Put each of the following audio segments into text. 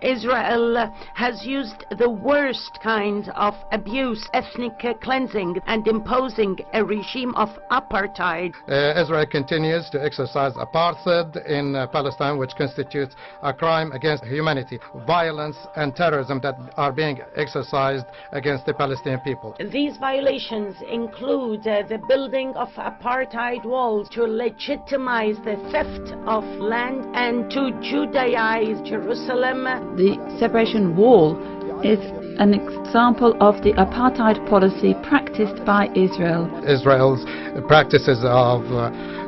Israel has used the worst kind of abuse, ethnic cleansing, and imposing a regime of apartheid. Israel continues to exercise apartheid in Palestine, which constitutes a crime against humanity, violence and terrorism that are being exercised against the Palestinian people. These violations include the building of apartheid walls to legitimize the theft of land and to Judaize Jerusalem. The separation wall is an example of the apartheid policy practiced by Israel. Israel's practices of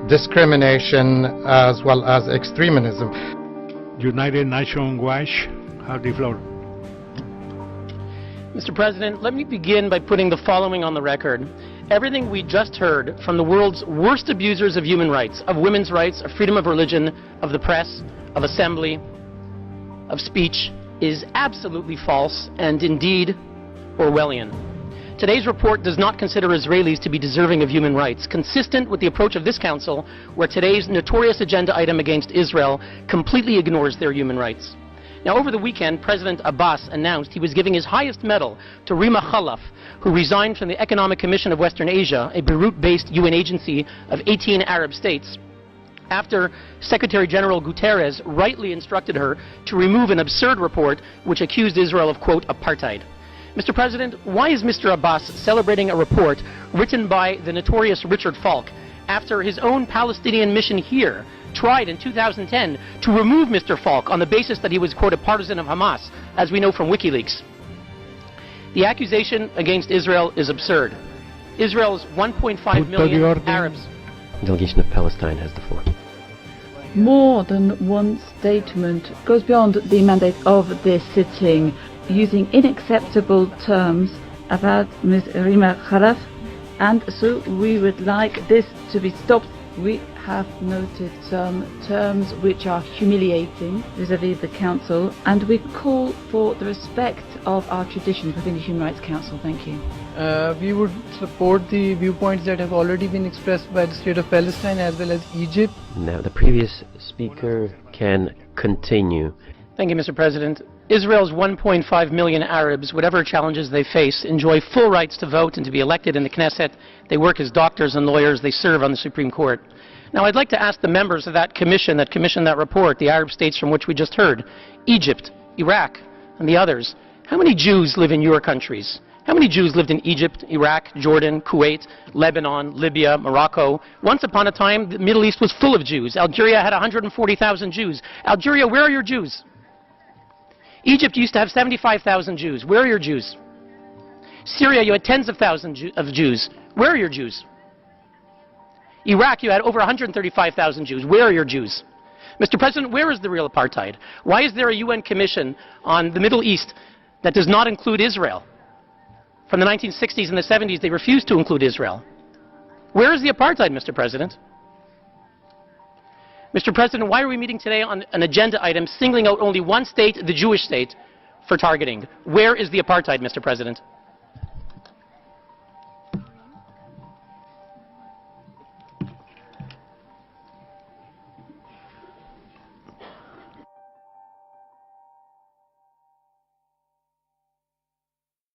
discrimination as well as extremism. United Nations Watch have the floor. Mr. President, let me begin by putting the following on the record. Everything we just heard from the world's worst abusers of human rights, of women's rights, of freedom of religion, of the press, of assembly, of speech, is absolutely false and indeed Orwellian. Today's report does not consider Israelis to be deserving of human rights, consistent with the approach of this Council, where today's notorious agenda item against Israel completely ignores their human rights. Now, over the weekend, President Abbas announced he was giving his highest medal to Rima Khalaf, who resigned from the Economic Commission of Western Asia, a Beirut-based UN agency of 18 Arab states, after Secretary General Guterres rightly instructed her to remove an absurd report which accused Israel of, quote, apartheid. Mr. President, why is Mr. Abbas celebrating a report written by the notorious Richard Falk after his own Palestinian mission here tried in 2010 to remove Mr. Falk on the basis that he was, quote, a partisan of Hamas, as we know from WikiLeaks? The accusation against Israel is absurd. Israel's 1.5 million Arabs... Delegation of Palestine has the floor. More than one statement goes beyond the mandate of this sitting, using unacceptable terms about Ms. Rima Khalaf, and so we would like this to be stopped. We have noted some terms which are humiliating vis-à-vis the Council, and we call for the respect of our traditions within the Human Rights Council. Thank you. We would support the viewpoints that have already been expressed by the State of Palestine as well as Egypt. Now the previous speaker can continue. Thank you, Mr. President. Israel's 1.5 million Arabs, whatever challenges they face, enjoy full rights to vote and to be elected in the Knesset. They work as doctors and lawyers. They serve on the Supreme Court. Now, I'd like to ask the members of that commission that commissioned that report, the Arab states from which we just heard, Egypt, Iraq, and the others, how many Jews live in your countries? How many Jews lived in Egypt, Iraq, Jordan, Kuwait, Lebanon, Libya, Morocco? Once upon a time, the Middle East was full of Jews. Algeria had 140,000 Jews. Algeria, where are your Jews? Egypt used to have 75,000 Jews. Where are your Jews? Syria, you had tens of thousands of Jews. Where are your Jews? Iraq, you had over 135,000 Jews. Where are your Jews? Mr. President, where is the real apartheid? Why is there a UN commission on the Middle East that does not include Israel? From the 1960s and the 70s, they refused to include Israel. Where is the apartheid, Mr. President? Mr. President, why are we meeting today on an agenda item singling out only one state, the Jewish state, for targeting? Where is the apartheid, Mr. President?